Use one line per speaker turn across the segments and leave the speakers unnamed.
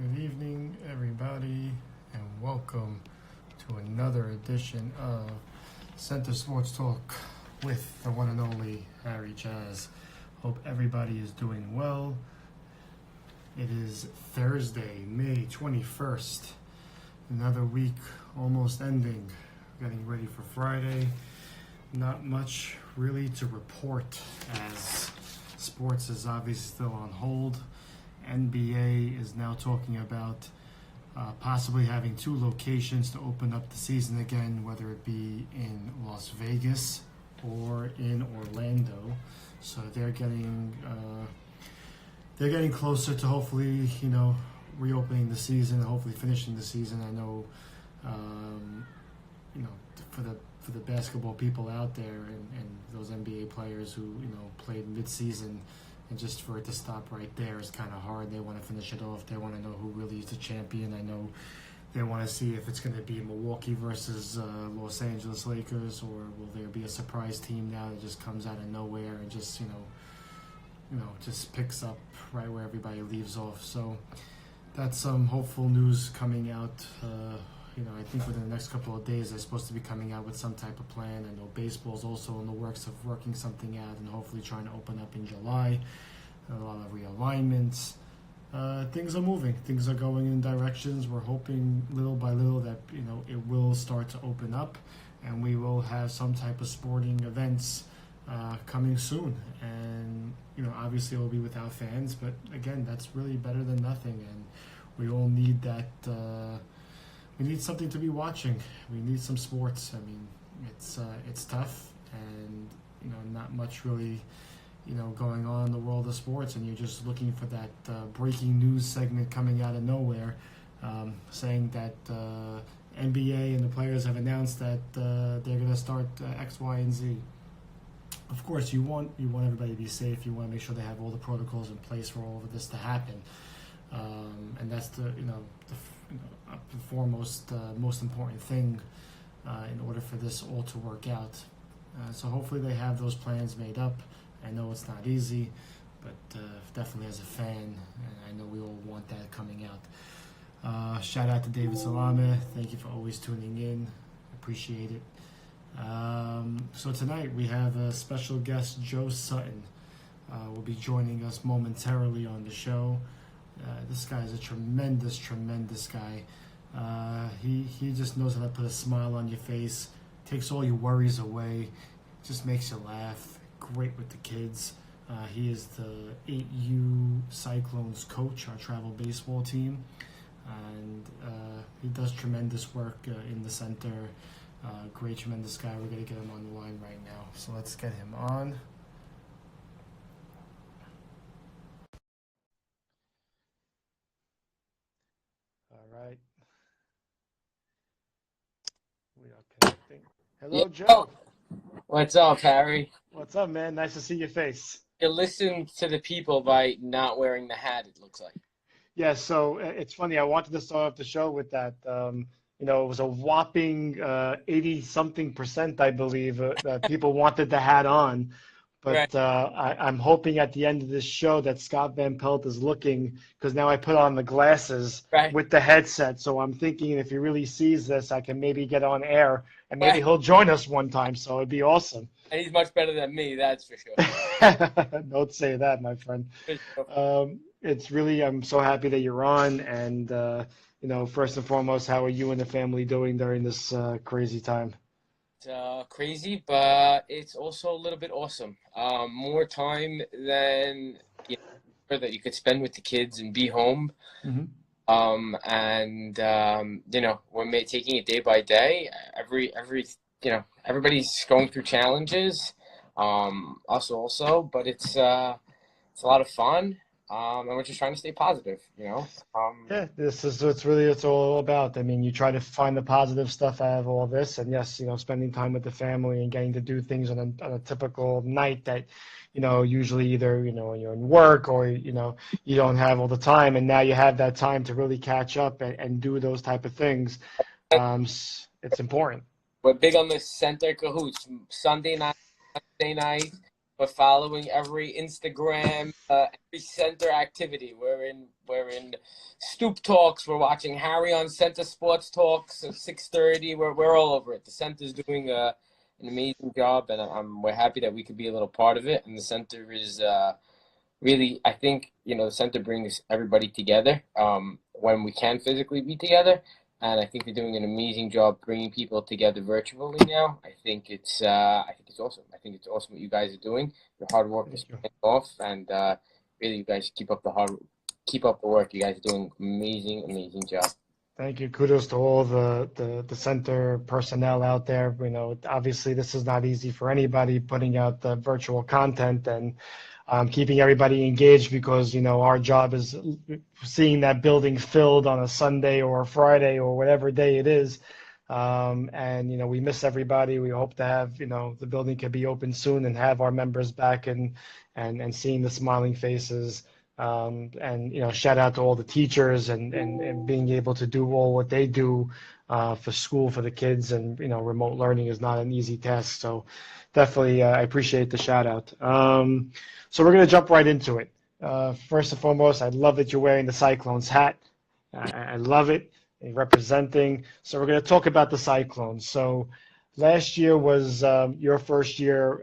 Good evening, everybody, and welcome to another edition of Center Sports Talk with the one and only Harry Chaz. Hope everybody is doing well. It is Thursday, May 21st. Another week almost ending. Getting ready for Friday. Not much really to report as sports is obviously still on hold. NBA is now talking about possibly having two locations to open up the season again, whether it be in Las Vegas or in Orlando. So they're getting closer to hopefully reopening the season, hopefully finishing the season. I know for the basketball people out there and those NBA players who played mid-season. And just for it to stop right there is kind of hard. They want to finish it off. They want to know who really is the champion. I know they want to see if it's going to be Milwaukee versus Los Angeles Lakers, or will there be a surprise team now that just comes out of nowhere and just just picks up right where everybody leaves off. So that's some hopeful news coming out. I think within the next couple of days they're supposed to be coming out with some type of plan. I know baseball's also in the works of working something out and hopefully trying to open up in July. A lot of realignments. Things are moving. Things are going in directions. We're hoping little by little that it will start to open up, and we will have some type of sporting events coming soon. And obviously it will be without fans, but again, that's really better than nothing. And we all need that. We need something to be watching. We need some sports. I mean, it's tough, and not much really, going on in the world of sports, and you're just looking for that breaking news segment coming out of nowhere, saying that NBA and the players have announced that they're going to start X, Y, and Z. Of course, you want everybody to be safe. You want to make sure they have all the protocols in place for all of this to happen, and that's the foremost, most important thing in order for this all to work out. So hopefully they have those plans made up. I know it's not easy, but definitely as a fan, I know we all want that coming out. Shout out to David Salame. Thank you for always tuning in. Appreciate it. So tonight we have a special guest, Joe Sutton. Will be joining us momentarily on the show. This guy is a tremendous guy. He just knows how to put a smile on your face, takes all your worries away, just makes you laugh. Great with the kids. He is the 8U Cyclones coach, our travel baseball team, and he does tremendous work in the center. Great, tremendous guy. We're going to get him on the line right now. So let's get him on. All right. We are connecting. Hello, Joe.
What's up, Harry?
What's up, man? Nice to see your face.
You listen to the people by not wearing the hat, it looks like.
Yeah, so it's funny. I wanted to start off the show with that. It was a whopping 80-something%, I believe, that people wanted the hat on. But
Right.
I'm hoping at the end of this show that Scott Van Pelt is looking, because now I put on the glasses
Right.
with the headset. So I'm thinking if he really sees this, I can maybe get on air and maybe
Right.
he'll join us one time. So it'd be awesome.
And he's much better than me, that's for sure.
Don't say that, my friend.
For sure.
It's really, I'm so happy that you're on. And, first and foremost, how are you and the family doing during this crazy time?
It's crazy, but it's also a little bit awesome. More time than that you could spend with the kids and be home.
Mm-hmm.
We're taking it day by day. Everybody's going through challenges. Us also, but it's a lot of fun. And we're just trying to stay positive,
Yeah, this is it's all about. I mean, you try to find the positive stuff out of all this, and yes, spending time with the family and getting to do things on a typical night that, usually either you're in work or you don't have all the time, and now you have that time to really catch up and do those type of things. It's important.
We're big on the center cahoots. Sunday night, Wednesday night, We're following every Instagram, every center activity. We're in Stoop Talks. We're watching Harry on Center Sports Talks at 6:30. We're all over it. The center's doing an amazing job, and we're happy that we could be a little part of it. And the center is really, I think, the center brings everybody together when we can physically be together. And I think they're doing an amazing job bringing people together virtually now. I think it's awesome. I think it's awesome what you guys are doing. Your hard work is paying off, and really, you guys keep up the work. You guys are doing amazing job.
Thank you. Kudos to all the center personnel out there. Obviously this is not easy for anybody, putting out the virtual content and keeping everybody engaged, because our job is seeing that building filled on a Sunday or a Friday or whatever day it is. And we miss everybody. We hope to have the building could be open soon and have our members back and seeing the smiling faces. And shout out to all the teachers and being able to do all what they do for school for the kids. And remote learning is not an easy task. So definitely I appreciate the shout out. So we're going to jump right into it. First and foremost, I love that you're wearing the Cyclones hat. I love it. You're representing. So we're going to talk about the Cyclones. So last year was your first year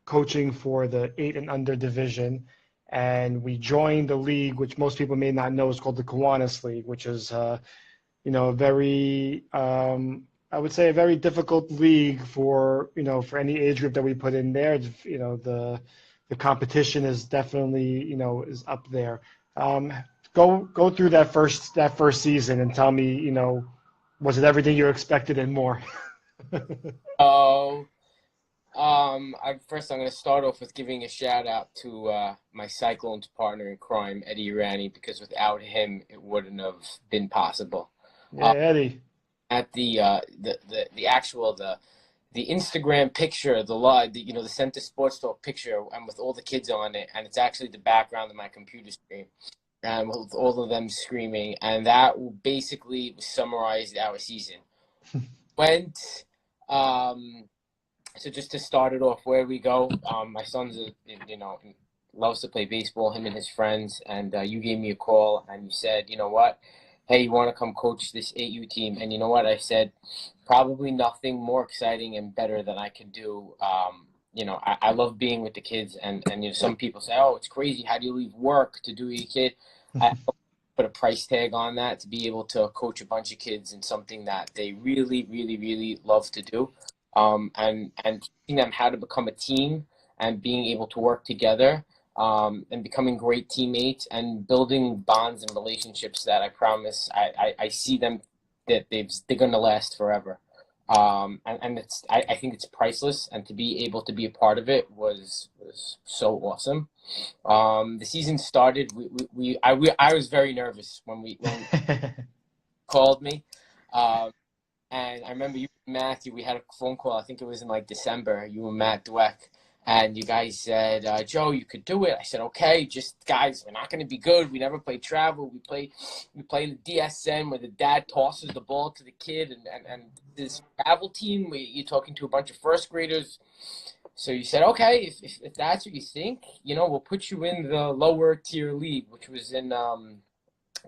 coaching for the 8 and under division. And we joined the league, which most people may not know is called the Kiwanis League, which is, a very, I would say a very difficult league for any age group that we put in there. The competition is definitely, is up there. Go through that first season and tell me, was it everything you expected and more?
First I'm going to start off with giving a shout out to my Cyclones partner in crime, Eddie Irani, because without him it wouldn't have been possible.
Yeah, Eddie.
At the Instagram picture, the Center Sports Talk picture, and with all the kids on it, and it's actually the background of my computer screen, and with all of them screaming, and that basically summarized our season. So just to start it off, where we go, my son's loves to play baseball, him and his friends, and you gave me a call and you said, you know what, hey, you want to come coach this 8U team? And you know what, I said, probably nothing more exciting and better than I can do. I love being with the kids, and some people say, oh, it's crazy, how do you leave work to do your kid? I put a price tag on that to be able to coach a bunch of kids in something that they really love to do. And teaching them how to become a team and being able to work together, and becoming great teammates and building bonds and relationships that I promise I see them that they're going to last forever. And I think it's priceless, and to be able to be a part of it was so awesome. The season started. I was very nervous when you called me. And I remember you, Matthew, we had a phone call, I think it was in like December, you and Matt Dweck, and you guys said, Joe, you could do it. I said, okay, just guys, we're not going to be good. We never played travel. We play the DSN where the dad tosses the ball to the kid, and this travel team, you're talking to a bunch of first graders. So you said, okay, if that's what you think, we'll put you in the lower tier league, which was in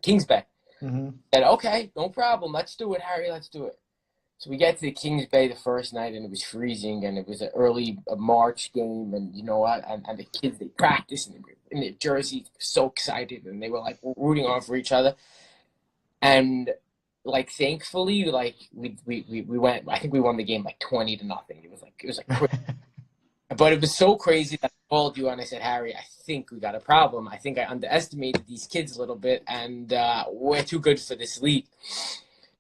Kings Bay.
Mm-hmm.
Said, okay, no problem. Let's do it, Harry. Let's do it. So we get to the Kings Bay the first night, and it was freezing, and it was an early March game, and you know what? And the kids, they practiced, and they were in their jerseys, so excited, and they were like rooting on for each other. And like, thankfully, like we went. I think we won the game like 20-0. It was like crazy. But it was so crazy that I called you and I said, Harry, I think we got a problem. I think I underestimated these kids a little bit, and we're too good for this league.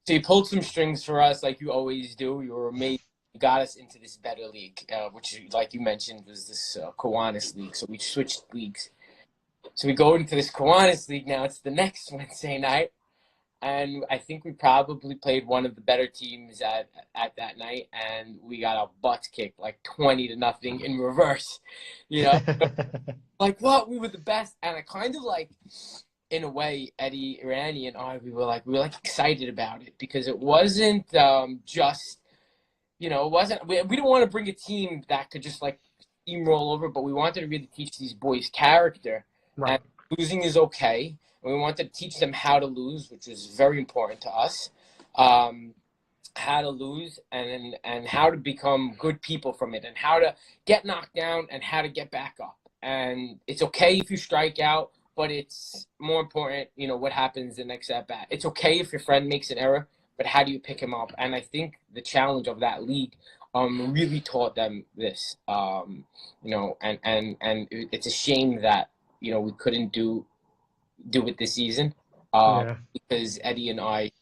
So you pulled some strings for us like you always do. You were amazing. You got us into this better league, which, like you mentioned, was this Kiwanis League. So we switched leagues. So we go into this Kiwanis League now. It's the next Wednesday night. And I think we probably played one of the better teams at that night. And we got our butts kicked like 20-0 in reverse. Like, what? We were the best. And I kind of like, in a way, Eddie Irani and I, we were excited about it, because it wasn't just, it wasn't, we didn't want to bring a team that could just like steamroll over, but we wanted to really teach these boys character.
Right.
And losing is okay. And we wanted to teach them how to lose, which was very important to us. How to lose and how to become good people from it, and how to get knocked down and how to get back up. And it's okay if you strike out, but it's more important, what happens the next at bat. It's okay if your friend makes an error, but how do you pick him up? And I think the challenge of that league really taught them this. And it's a shame that we couldn't do it this season, because Eddie and I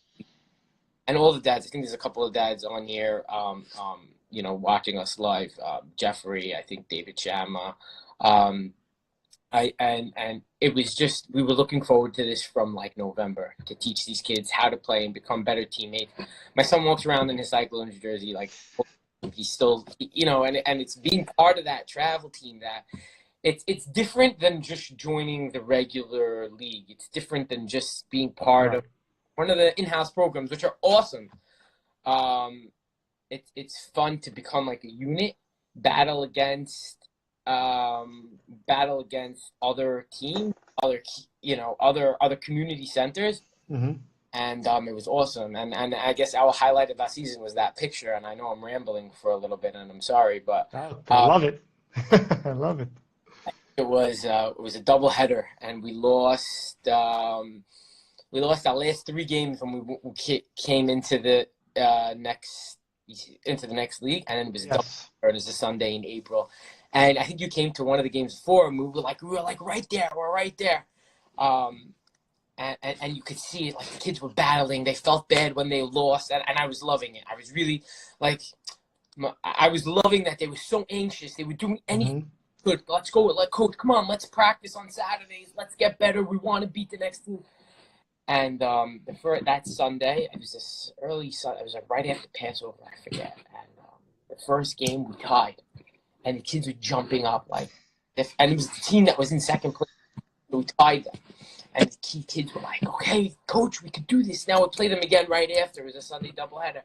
and all the dads. I think there's a couple of dads on here, watching us live. Jeffrey, I think David Shama. And it was just, we were looking forward to this from like November, to teach these kids how to play and become better teammates. My son walks around in his Cyclones jersey, like he's still, and it's being part of that travel team that it's different than just joining the regular league. It's different than just being part of one of the in-house programs, which are awesome. It's fun to become like a unit, battle against other teams, other community centers.
Mm-hmm.
And it was awesome. And I guess our highlight of that season was that picture. And I know I'm rambling for a little bit, and I'm sorry, but
I love it. I love it.
It was a doubleheader, and we lost. We lost our last 3 games when we came into the next league, and then it was a doubleheader. It was a Sunday in April, and I think you came to one of the games before, and we were like right there. We're right there, and you could see it. Like the kids were battling. They felt bad when they lost, and I was loving it. I was really I was loving that they were so anxious. They were doing anything. Good. Let's go. Coach, come on. Let's practice on Saturdays. Let's get better. We want to beat the next team. And for that Sunday, it was this early Sunday. It was like right after Passover, I forget. And the first game we tied, and the kids were jumping up and it was the team that was in second place. So we tied them, and the kids were like, "Okay, coach, we could do this." Now we play them again right after. It was a Sunday doubleheader.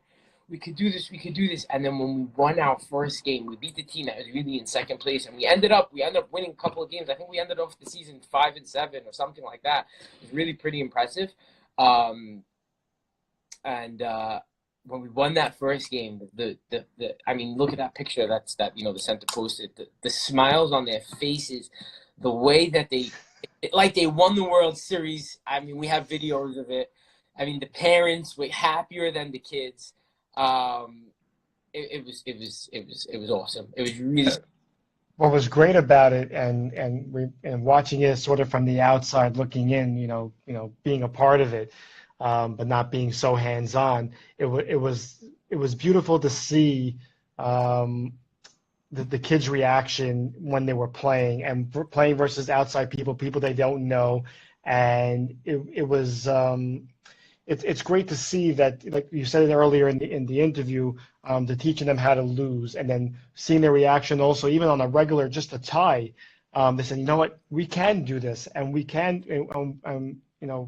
We could do this. We could do this. And then when we won our first game, we beat the team that was really in second place, and we ended up winning a couple of games. I think we ended off the season 5-7 or something like that. It was really pretty impressive. When we won that first game, I mean, look at that picture. The center posted. The smiles on their faces, the way that they won the World Series. I mean, we have videos of it. I mean, the parents were happier than the kids. It was awesome. It was really.
What was great about it, and watching it sort of from the outside looking in, being a part of it, but not being so hands-on. It was beautiful to see the kids' reaction when they were playing, and playing versus outside people they don't know, and it was. It's great to see that, like you said earlier in the interview, to teaching them how to lose, and then seeing their reaction also, even on a regular, just a tie. They said, you know what, we can do this, and we can,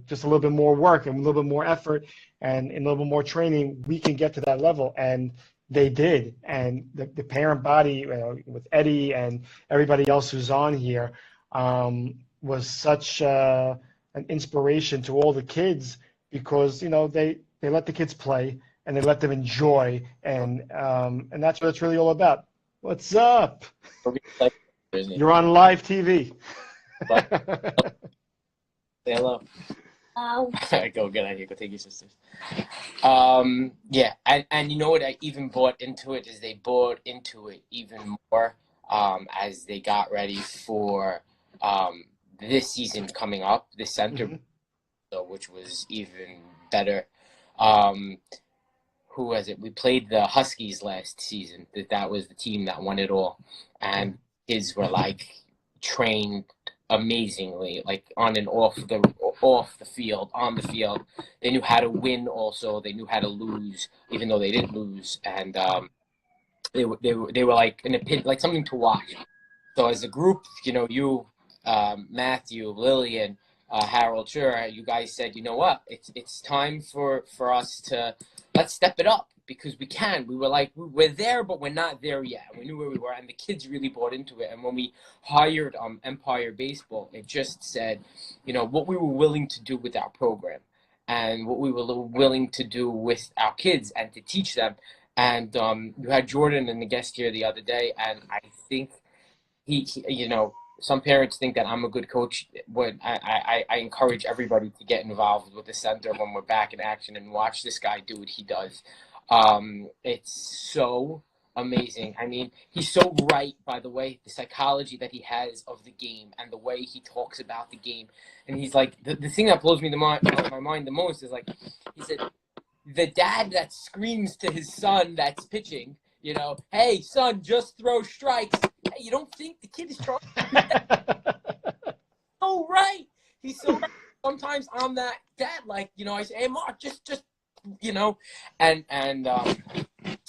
just a little bit more work and a little bit more effort and a little bit more training, we can get to that level. And they did. And the parent body, with Eddie and everybody else who's on here, was such an inspiration to all the kids. Because they let the kids play and they let them enjoy, and that's what it's really all about. What's up? You're on live TV.
Say hello. Go get out of here. Go take your sisters. Yeah, and you know what I even bought into it is they bought into it even more as they got ready for this season coming up, the center. Mm-hmm. Which was even better. Who was it? We played the Huskies last season. That was the team that won it all, and kids were trained amazingly, on and off the field, on the field. They knew how to win. Also, they knew how to lose, even though they didn't lose, and they were like in a pit, like something to watch. So as a group, you, Matthew, Lillian. Harold, sure, you guys said, you know what, it's time for us to let's step it up, because we can. We were like, we're there, but we're not there yet. We knew where we were, and the kids really bought into it. And when we hired Empire Baseball, it just said, what we were willing to do with our program and what we were willing to do with our kids and to teach them. And you had Jordan in the guest here the other day, and I think he some parents think that I'm a good coach. When I encourage everybody to get involved with the center when we're back in action and watch this guy do what he does. It's so amazing. I mean, he's so right, by the way, the psychology that he has of the game and the way he talks about the game. And he's like, the thing that blows me my mind the most is like, he said, the dad that screams to his son that's pitching, hey, son, just throw strikes. Hey, you don't think the kid is trying to do that? Oh, right. He's so right. Sometimes I'm that dad, like, I say, hey, Mark, just and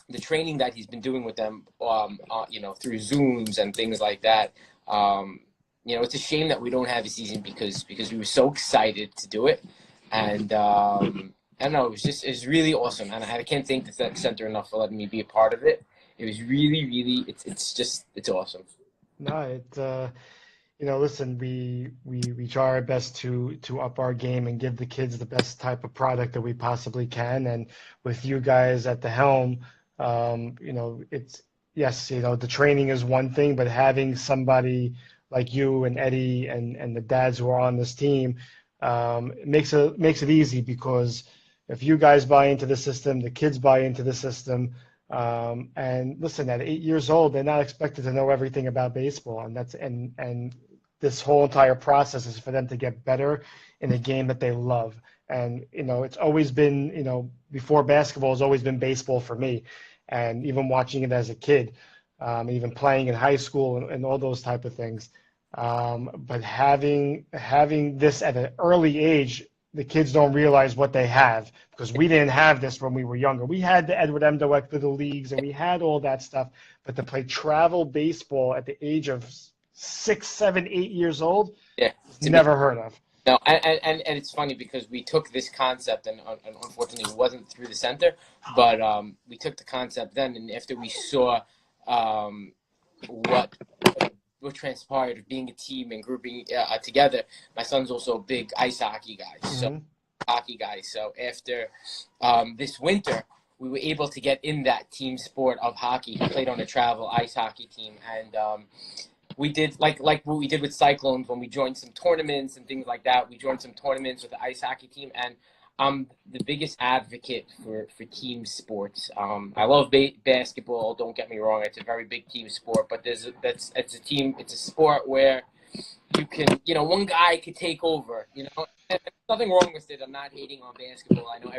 the training that he's been doing with them, through Zooms and things like that. It's a shame that we don't have a season because we were so excited to do it. And, I don't know, it's really awesome. And I can't thank the center enough for letting me be a part of it. It was really, really, it's awesome.
No, listen, we try our best to up our game and give the kids the best type of product that we possibly can. And with you guys at the helm, it's, yes, the training is one thing, but having somebody like you and Eddie and the dads who are on this team, makes it easy, because if you guys buy into the system, the kids buy into the system. And listen, at 8 years old, they're not expected to know everything about baseball, and this whole entire process is for them to get better in a game that they love. And it's always been, before basketball, has always been baseball for me, and even watching it as a kid, even playing in high school and all those type of things. But having this at an early age, the kids don't realize what they have, because we didn't have this when we were younger. We had the Edward M. Dweck Little Leagues, and we had all that stuff. But to play travel baseball at the age of 6, 7, 8 years old,
yeah,
never heard of.
No, and it's funny because we took this concept, and unfortunately it wasn't through the center, but we took the concept then, and after we saw what transpired of being a team and grouping together. My son's also a big ice hockey guy, So after this winter, we were able to get in that team sport of hockey. He played on a travel ice hockey team, and we did like what we did with Cyclones when we joined some tournaments and things like that. We joined some tournaments with the ice hockey team, and I'm the biggest advocate for team sports. I love basketball. Don't get me wrong; it's a very big team sport. But it's a sport where you can, one guy could take over. And there's nothing wrong with it. I'm not hating on basketball. I know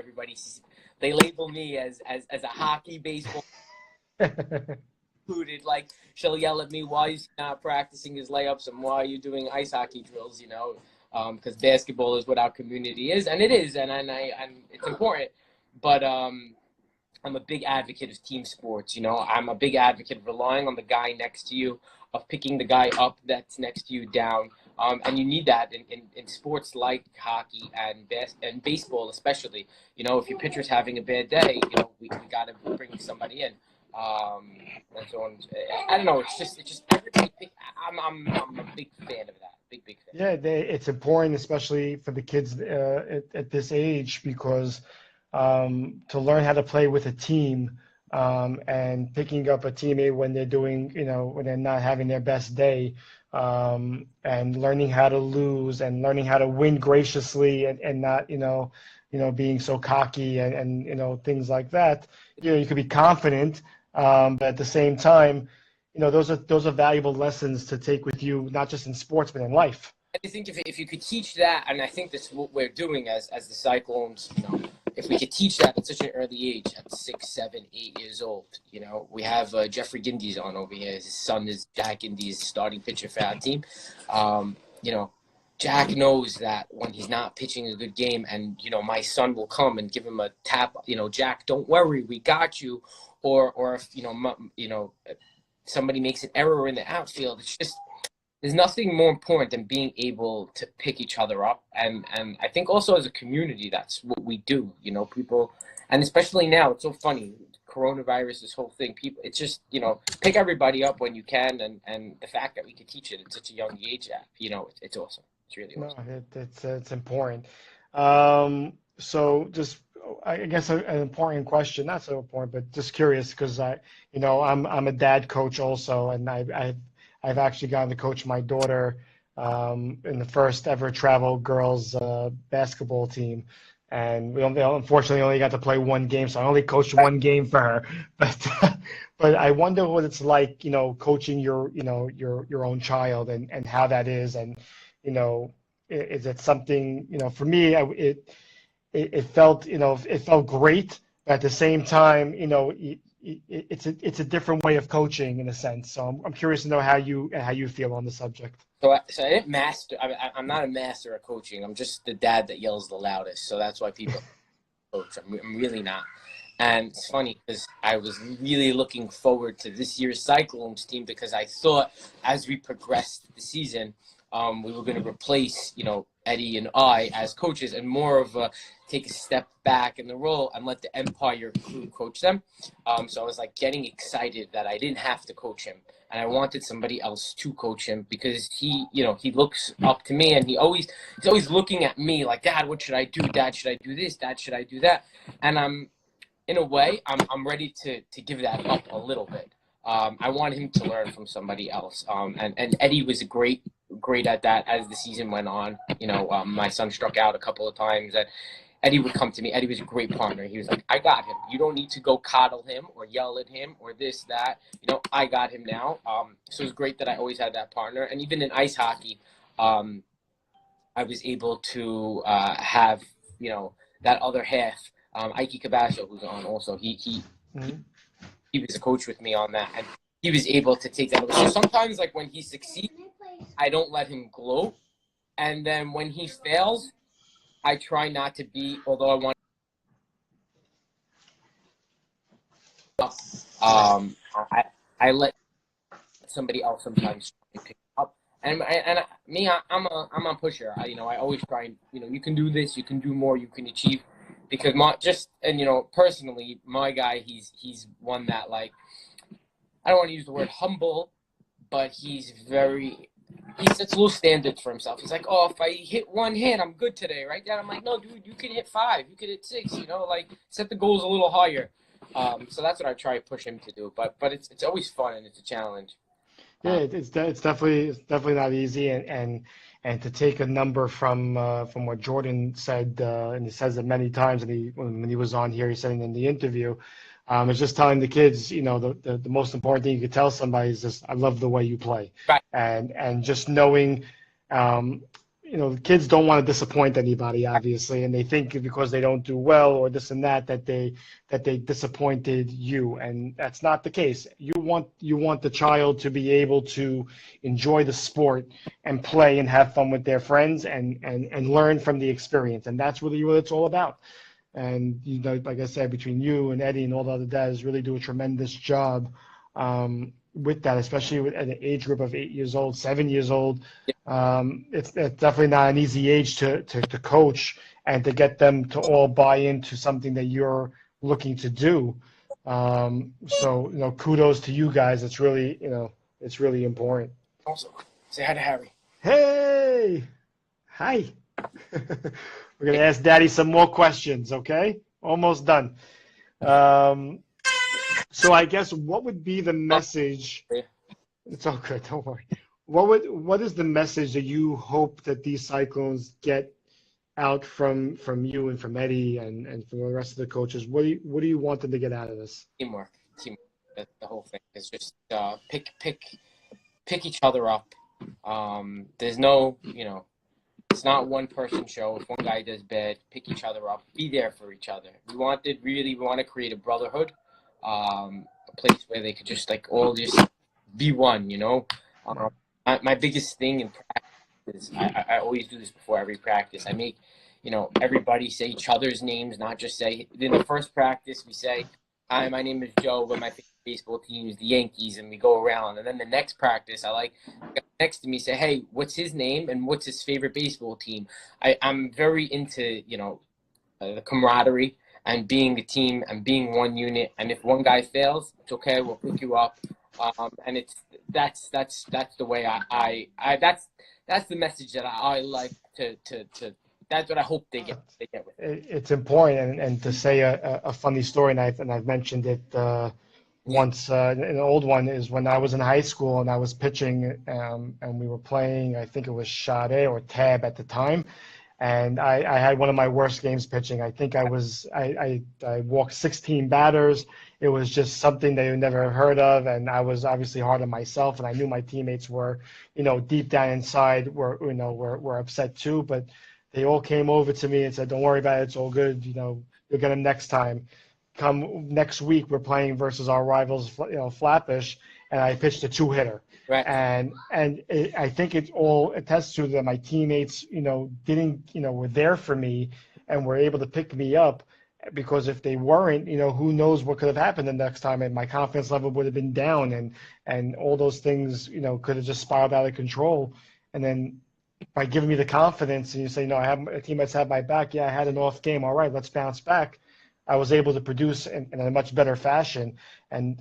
they label me as a hockey, baseball included. Like, she'll yell at me, why he's not practicing his layups and why are you doing ice hockey drills? Because basketball is what our community is, and it is, and it's important. But I'm a big advocate of team sports. I'm a big advocate of relying on the guy next to you, of picking the guy up that's next to you down. And you need that in sports like hockey and baseball, especially. If your pitcher's having a bad day, we got to bring somebody in. And so on. I don't know. It's just everybody. I'm a big fan of that. Big fan.
Yeah, it's important, especially for the kids at this age, because to learn how to play with a team, and picking up a teammate when they're doing, when they're not having their best day, and learning how to lose and learning how to win graciously and not, being so cocky and things like that. You could be confident, but at the same time, those are valuable lessons to take with you, not just in sports, but in life.
I think if you could teach that, and I think that's what we're doing as the Cyclones, if we could teach that at such an early age, at 6, 7, 8 years old, we have Jeffrey Gindy's on over here. His son is Jack Gindy's starting pitcher for our team. Jack knows that when he's not pitching a good game, and my son will come and give him a tap. Jack, don't worry, we got you. Or if somebody makes an error in the outfield, it's just, there's nothing more important than being able to pick each other up. And I think also as a community, that's what we do. People And especially now, it's so funny. Coronavirus, this whole thing, people, it's just, pick everybody up when you can. And the fact that we can teach it at such a young age, it's awesome. It's really awesome.
No, it's important. So just, I guess an important question, not so important, but just curious because I'm a dad coach also, and I've actually gotten to coach my daughter in the first ever travel girls basketball team. And we unfortunately only got to play one game, so I only coached one game for her. But but I wonder what it's like, coaching your own child and how that is, and is it something, for me, it felt, it felt great, but at the same time, it's a different way of coaching in a sense. So I'm curious to know how you feel on the subject.
So I didn't master. I'm not a master at coaching. I'm just the dad that yells the loudest. So that's why people coach. I'm really not. And it's funny because I was really looking forward to this year's Cyclones team because I thought as we progressed the season, we were going to replace, Eddie and I as coaches and more of take a step back in the role and let the Empire crew coach them. So I was like getting excited that I didn't have to coach him. And I wanted somebody else to coach him because he looks up to me and he's always looking at me like, Dad, what should I do? Dad, should I do this? Dad, should I do that? And in a way, I'm ready to give that up a little bit. I want him to learn from somebody else. And Eddie was great at that as the season went on. My son struck out a couple of times and Eddie would come to me. Eddie was a great partner. He was like, I got him. You don't need to go coddle him or yell at him or this, that. I got him now. So it was great that I always had that partner. And even in ice hockey, I was able to have, that other half. Ike Cabasho, who's on also, he was a coach with me on that. And he was able to take that over. So sometimes, like, when he succeeds, I don't let him gloat. And then when he fails, I try not to be, although I want I let somebody else sometimes pick up. And I'm a pusher. I always try and, you can do this, you can do more, you can achieve. Because personally, my guy, he's one that, like, I don't want to use the word humble, but he sets low standards for himself. He's like, oh, if I hit one hit, I'm good today, right, Dad? I'm like, no, dude, you can hit 5, you can hit 6, like, set the goals a little higher. So that's what I try to push him to do. But it's always fun and it's a challenge.
Yeah, it's definitely not easy, and to take a number from what Jordan said, and he says it many times, and when he was on here, he said it in the interview. It's just telling the kids, the most important thing you could tell somebody is just, I love the way you play,
Right.
And just knowing, the kids don't want to disappoint anybody, obviously, and they think because they don't do well or this and that they disappointed you, and that's not the case. You want the child to be able to enjoy the sport and play and have fun with their friends and learn from the experience, and that's really what it's all about. And like I said, between you and Eddie and all the other dads, really do a tremendous job with that, especially at an age group of 8 years old, 7 years old. It's definitely not an easy age to coach and to get them to all buy into something that you're looking to do. So kudos to you guys. It's really it's really important.
Also, say hi to Harry.
Hey, hi. We're gonna ask Daddy some more questions. Okay, almost done. So I guess what would be the message? It's all good, don't worry. What is the message that you hope that these Cyclones get out from you and from Eddie and from the rest of the coaches? What do you want them to get out of this?
Teamwork. The whole thing is just pick each other up. There's no, it's not one person show. If one guy does bad, pick each other up. Be there for each other. We want to create a brotherhood, a place where they could just all just be one. My biggest thing in practice is I always do this before every practice. I make everybody say each other's names, not just say in the first practice we say, hi, my name is Joe, but my favorite baseball team is the Yankees, and we go around. And then the next practice, I like next to me say, hey, what's his name and what's his favorite baseball team? I'm very into the camaraderie, and being a team and being one unit. And if one guy fails, it's okay. We'll pick you up. And that's the way that's the message that I like to that's what I hope they get with it.
It's important, and to say a funny story, and I've mentioned it once. An old one is when I was in high school and I was pitching, and we were playing. I think it was Sade or Tab at the time, and I had one of my worst games pitching. I think I walked 16 batters. It was just something they had never heard of, and I was obviously hard on myself, and I knew my teammates were, deep down inside were upset too, but they all came over to me and said, "Don't worry about it. It's all good. You'll get them next time." Come next week, we're playing versus our rivals, Flatbush, and I pitched a 2-hitter.
Right.
And I think it all attests to that my teammates, were there for me and were able to pick me up, because if they weren't, who knows what could have happened the next time, and my confidence level would have been down, and all those things, could have just spiraled out of control. And then by giving me the confidence, and you say, I have teammates have my back. Yeah, I had an off game. All right, let's bounce back. I was able to produce in a much better fashion. And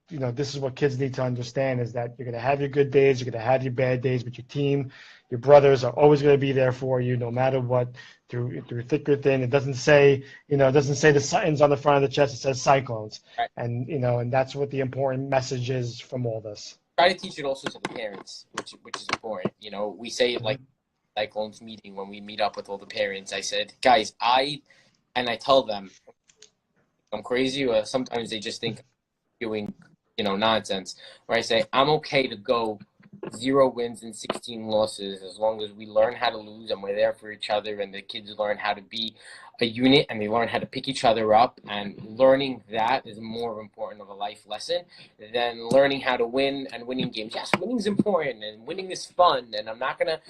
this is what kids need to understand, is that you're going to have your good days, you're going to have your bad days, but your team, your brothers are always going to be there for you, no matter what, through thick or thin. It doesn't say, the Suttons on the front of the chest. It says Cyclones.
Right.
And, and that's what the important message is from all this.
Try to teach it also to the parents, which is important. We say it like Cyclones meeting, when we meet up with all the parents. I said, guys, I tell them I'm crazy, or sometimes they just think I'm doing, nonsense. Where I say, I'm okay to go 0 wins and 16 losses, as long as we learn how to lose and we're there for each other, and the kids learn how to be a unit and they learn how to pick each other up. And learning that is more important of a life lesson than learning how to win and winning games. Yes, winning is important and winning is fun, and I'm not going to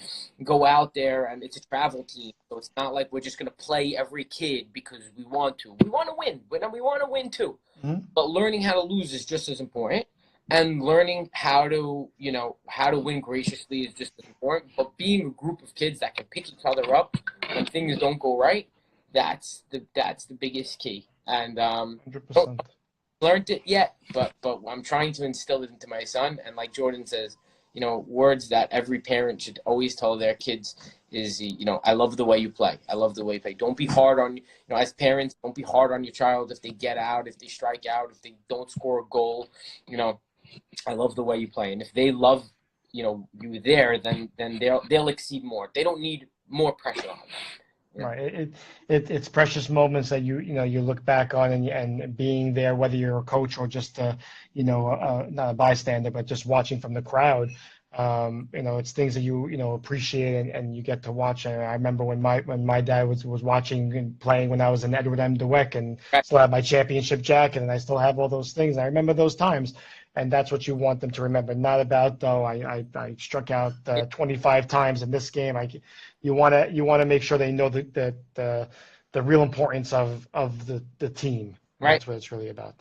go out there, and it's a travel team, so it's not like we're just going to play every kid because we want to. We want to win, and we want to win too. Mm-hmm. But learning how to lose is just as important. And learning how to win graciously is just as important. But being a group of kids that can pick each other up when things don't go right, that's the biggest key. And
100%.
Learned it yet, but I'm trying to instill it into my son. And like Jordan says, words that every parent should always tell their kids is, I love the way you play. I love the way you play. Don't be hard on, as parents, don't be hard on your child if they get out, if they strike out, if they don't score a goal. I love the way you play, and if they love, you there, then they'll exceed more. They don't need more pressure on them. Yeah.
Right. It's precious moments that you look back on, and being there, whether you're a coach or just not a bystander, but just watching from the crowd. It's things that you appreciate and you get to watch. And I remember when my dad was watching and playing when I was in Edward M. DeWeck, and still have my championship jacket, and I still have all those things. I remember those times. And that's what you want them to remember. Not about, I struck out 25 times in this game. You want to make sure they know the real importance of the team.
Right.
That's what it's really about.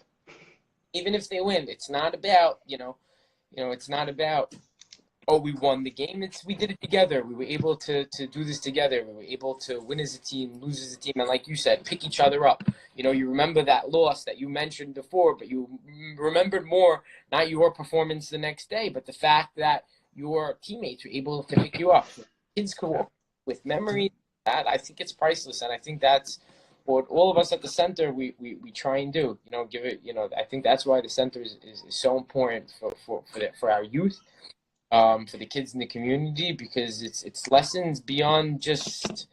Even if they win, it's not about it's not about, oh, we won the game. We did it together. We were able to do this together. We were able to win as a team, lose as a team, and like you said, pick each other up. You remember that loss that you mentioned before, but you remembered more, not your performance the next day, but the fact that your teammates were able to pick you up. Kids could walk with memories. That, I think it's priceless, and I think that's what all of us at the center we try and do. Give it. I think that's why the center is so important for our youth. For the kids in the community, because it's lessons beyond just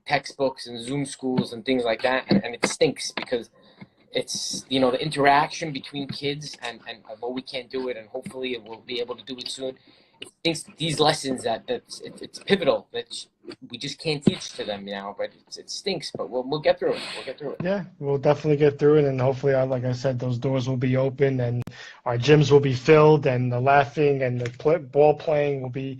textbooks and Zoom schools and things like that, and it stinks because it's the interaction between kids, and although we can't do it, and hopefully we'll be able to do it soon, it stinks these lessons that it's pivotal that we just can't teach to them now, but it stinks, but we'll get through it.
Yeah, we'll definitely get through it, and hopefully, like I said, those doors will be open, and our gyms will be filled, and the laughing and the ball playing will be,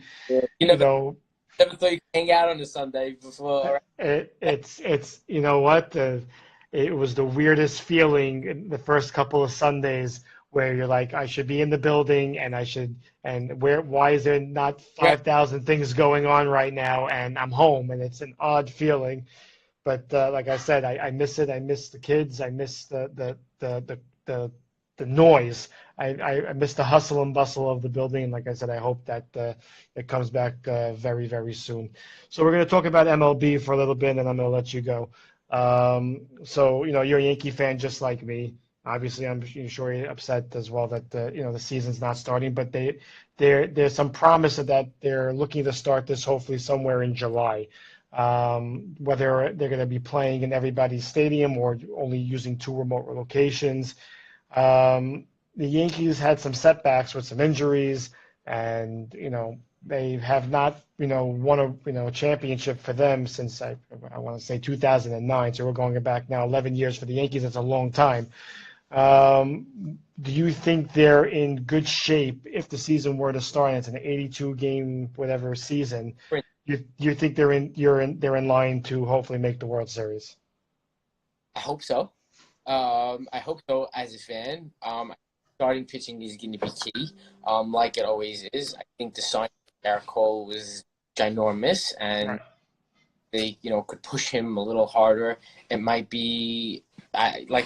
never thought you could hang out on a Sunday before.
It's what, it was the weirdest feeling in the first couple of Sundays, where you're like, I should be in the building, and why is there not 5,000 things going on right now, and I'm home, and it's an odd feeling. But like I said, I miss it. I miss the kids. I miss the noise. I miss the hustle and bustle of the building. And like I said, I hope that it comes back very, very soon. So we're going to talk about MLB for a little bit, and I'm going to let you go. So, you're a Yankee fan just like me. Obviously, I'm sure you're upset as well that the season's not starting, but there's some promise that they're looking to start this hopefully somewhere in July. Whether they're going to be playing in everybody's stadium or only using two remote locations. The Yankees had some setbacks with some injuries, and they have not won a championship for them since I want to say 2009. So we're going back now 11 years for the Yankees. That's a long time. Do you think they're in good shape if the season were to start and it's an 82 game whatever season? You think they're in line to hopefully make the World Series?
I hope so. I hope so as a fan. Starting pitching is going to be key, like it always is. I think the sign of Garrett Cole was ginormous, and
Right.
they, could push him a little harder. It might be,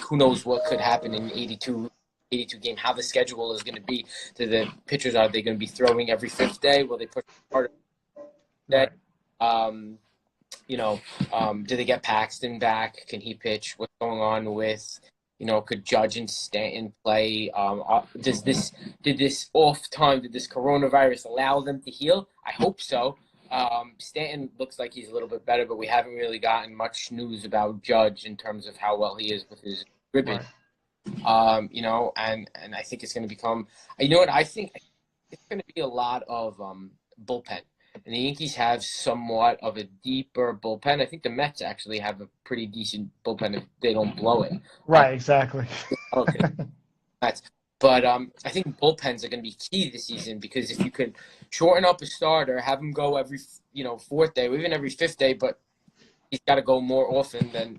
who knows what could happen in 82 game, how the schedule is going to be. To the pitchers, are they going to be throwing every fifth day? Will they push harder?
Right.
Do they get Paxton back? Can he pitch? What's going on with, could Judge and Stanton play? Did this coronavirus allow them to heal? I hope so. Stanton looks like he's a little bit better, but we haven't really gotten much news about Judge in terms of how well he is with his ribbon.
Right.
And I think it's going to become, I think it's going to be a lot of bullpen. And the Yankees have somewhat of a deeper bullpen. I think the Mets actually have a pretty decent bullpen if they don't blow it.
Right, exactly.
Okay. But I think bullpens are going to be key this season, because if you can shorten up a starter, have him go every fourth day or even every fifth day, but he's got to go more often than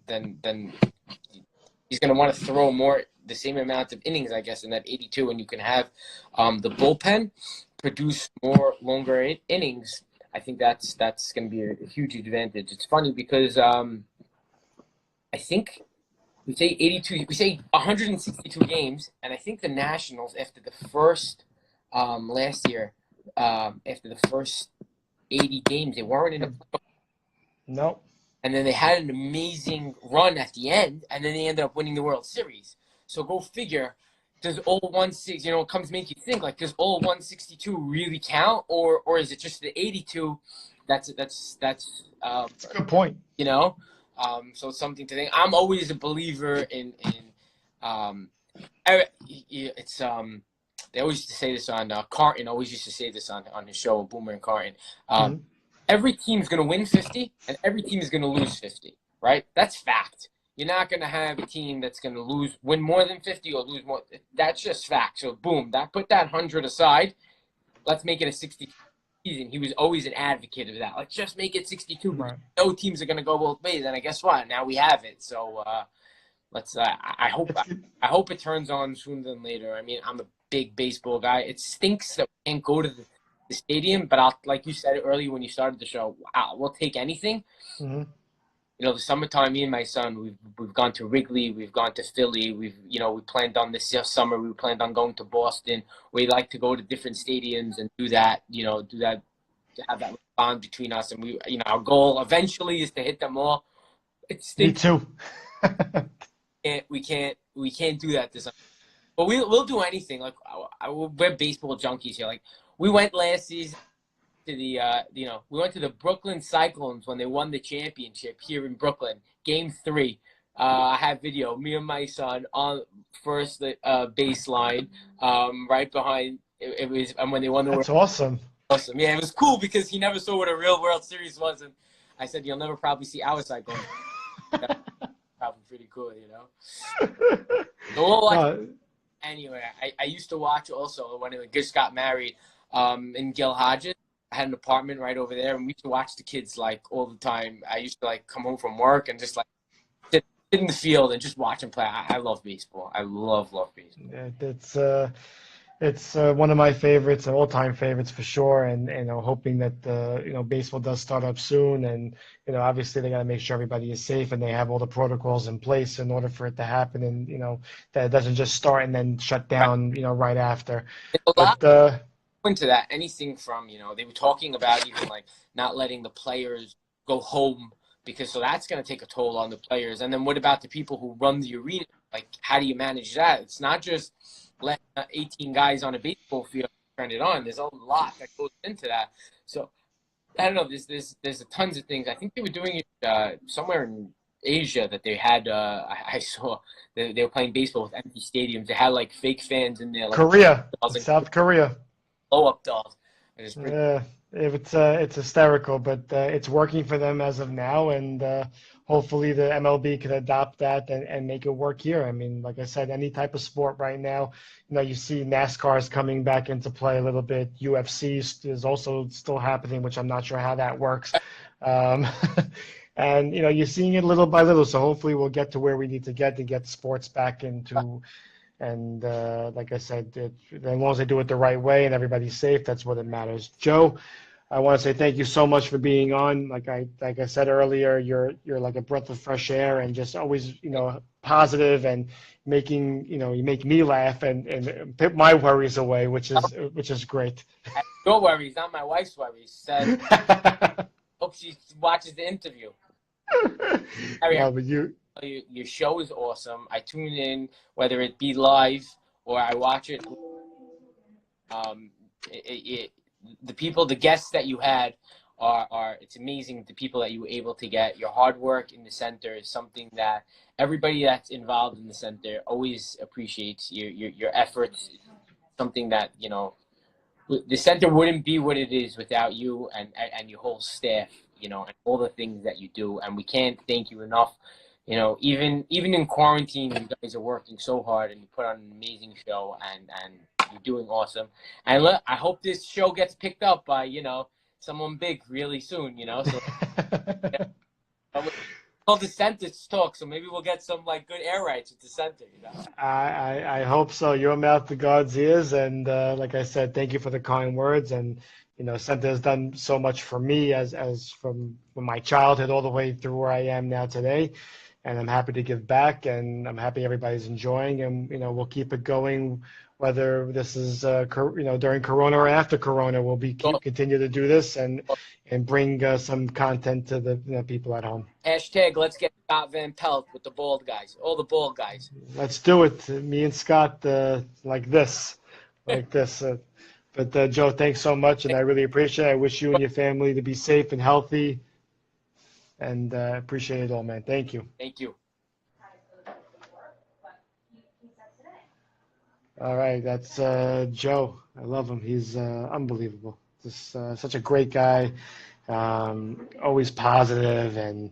he's going to want to throw the same amount of innings, I guess, in that 82, and you can have the bullpen produce more longer innings. I think that's going to be a huge advantage. It's funny because I think we say 82, we say 162 games, and I think the Nationals, after the first last year, after the first 80 games, they weren't in the playoffs.
No.
And then they had an amazing run at the end, and then they ended up winning the World Series. So go figure. Does all 160, it comes to make you think, does all 162 really count, or is it just the 82? That's
That's a good point.
So it's something to think. I'm always a believer in it's they always used to say this on Carton always used to say this on his show, Boomer and Carton. Every team's going to win 50 and every team is going to lose 50, right? That's fact. You're not going to have a team that's going to win more than 50 or lose more. That's just fact. So, boom, put that 100 aside. Let's make it a 62 season. He was always an advocate of that. Let's just make it 62.
Right.
No teams are going to go both ways. And I guess what? Now we have it. So, let's. I hope it turns on sooner than later. I mean, I'm a big baseball guy. It stinks that we can't go to the stadium, but like you said earlier when you started the show, we'll take anything.
Mm-hmm.
The summertime, me and my son, we've gone to Wrigley, we've gone to Philly, we planned on this summer, we planned on going to Boston. We like to go to different stadiums and do that, to have that bond between us. And our goal eventually is to hit them all.
Me too.
We can't do that this summer. But we'll do anything. We're baseball junkies here. We went last season to the we went to the Brooklyn Cyclones when they won the championship here in Brooklyn, Game 3. I have video. Me and my son on first baseline, right behind. It was, and when they won the
That's
World.
awesome.
Awesome. Yeah, it was cool because he never saw what a real World Series was, and I said, "You'll never probably see our Cyclones." Probably pretty cool, So anyway, I used to watch also when I just got married in Gil Hodges. I had an apartment right over there, and we used to watch the kids all the time. I used to come home from work and just sit in the field and just watch them play. I love baseball. I love baseball.
Yeah, It's one of my favorites, all-time favorites for sure, and hoping that baseball does start up soon, and obviously they got to make sure everybody is safe and they have all the protocols in place in order for it to happen, and that it doesn't just start and then shut
Right.
down right after.
A lot
But
into that. Anything from they were talking about even like not letting the players go home because so that's going to take a toll on the players. And then what about the people who run the arena? Like, how do you manage that? It's not just let 18 guys on a baseball field turn it on. There's a lot that goes into that. So I don't know. There's tons of things. I think they were doing it somewhere in Asia that they had. I saw they were playing baseball with empty stadiums. They had like fake fans in there, like
Korea,
dolls and
South Korea.
blow up dolls. It was pretty.
Yeah, it's hysterical, but it's working for them as of now, and hopefully the MLB can adopt that and make it work here. I mean, like I said, any type of sport right now, you see NASCAR is coming back into play a little bit. UFC is also still happening, which I'm not sure how that works. Um, and you're seeing it little by little, so hopefully we'll get to where we need to get sports back into. And like I said, as long as they do it the right way and everybody's safe, that's what it matters. Joe, I want to say thank you so much for being on. Like I said earlier, you're like a breath of fresh air and just always positive and making you make me laugh and put my worries away, which is great.
Your worries, not my wife's worries. Said, hope she watches the interview. Harry,
No, but
your show is awesome. I tune in, whether it be live or I watch it. The people, the guests that you had are it's amazing. The people that you were able to get. Your hard work in the center is something that everybody that's involved in the center always appreciates. Your efforts, something that the center wouldn't be what it is without you and your whole staff. And all the things that you do, and we can't thank you enough. Even in quarantine, you guys are working so hard, and you put on an amazing show, and you're doing awesome. And look, I hope this show gets picked up by someone big really soon. So called the center talk, so maybe we'll get some like good air rights at the center.
I hope so. Your mouth to God's ears, and like I said, thank you for the kind words. And Center has done so much for me as from my childhood all the way through where I am now today. And I'm happy to give back, and I'm happy everybody's enjoying, and we'll keep it going, whether this is during Corona or after Corona. We'll continue to do this and bring some content to the people at home.
Hashtag let's get Scott Van Pelt with the bald guys, all the bald guys.
Let's do it. Me and Scott like this. But Joe, thanks so much, and I really appreciate it. I wish you and your family to be safe and healthy, and appreciate it all, man. Thank you.
Thank you.
All right, that's Joe. I love him. He's unbelievable. Just such a great guy, always positive, and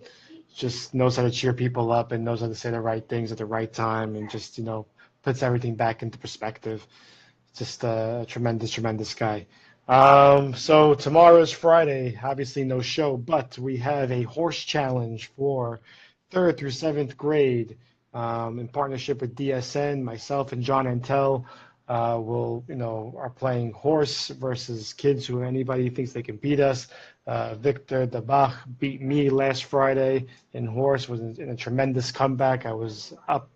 just knows how to cheer people up and knows how to say the right things at the right time, and just puts everything back into perspective. Just a tremendous, tremendous guy. So tomorrow is Friday. Obviously no show, but we have a horse challenge for 3rd through 7th grade in partnership with DSN. Myself and John Antel are playing horse versus kids who anybody thinks they can beat us. Victor Dabach beat me last Friday in horse, was in a tremendous comeback. I was up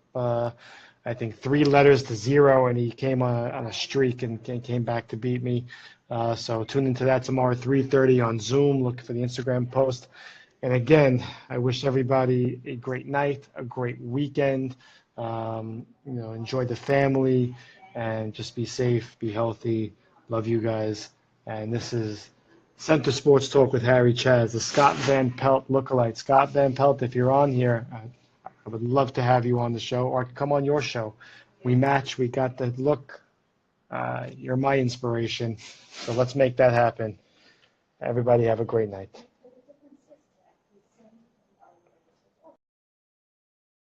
I think 3 letters to 0, and he came on a streak and came back to beat me. So tune into that tomorrow, 3:30 on Zoom. Look for the Instagram post. And again, I wish everybody a great night, a great weekend. Enjoy the family, and just be safe, be healthy. Love you guys. And this is Center Sports Talk with Harry Chaz, the Scott Van Pelt lookalike. Scott Van Pelt, if you're on here, I would love to have you on the show, or come on your show. We match. We got the look. You're my inspiration. So let's make that happen. Everybody have a great night.